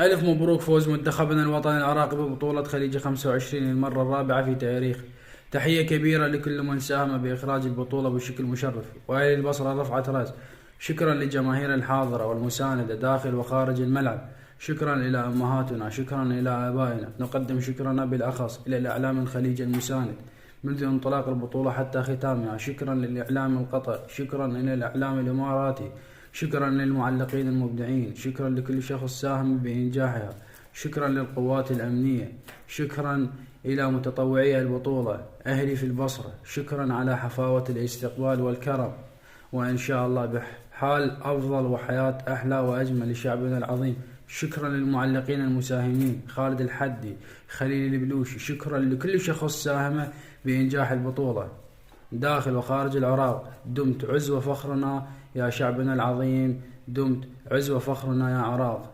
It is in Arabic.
ألف مبروك فوز منتخبنا الوطني العراقي ببطولة خليج 25 للمرة الرابعة في تاريخه. تحية كبيرة لكل من ساهم بإخراج البطولة بشكل مشرف، وأهل البصرة رفعت رأس. شكرا للجماهير الحاضرة والمساندة داخل وخارج الملعب. شكرا إلى أمهاتنا، شكرا إلى آبائنا. نقدم شكرنا بالأخص إلى الإعلام الخليجي المساند منذ انطلاق البطولة حتى ختامها. شكرا للإعلام القطري، شكرا إلى الإعلام الإماراتي، شكرا للمعلقين المبدعين، شكرا لكل شخص ساهم بإنجاحها، شكرا للقوات الأمنية، شكرا إلى متطوعي البطولة أهلي في البصرة. شكرا على حفاوة الاستقبال والكرم، وإن شاء الله بحال أفضل وحياة أحلى وأجمل لشعبنا العظيم. شكرا للمعلقين المساهمين خالد الحدي، خليل البلوشي. شكرا لكل شخص ساهم بإنجاح البطولة داخل وخارج العراق. دمت عز وفخرنا يا شعبنا العظيم، دمت عز وفخرنا يا عراق.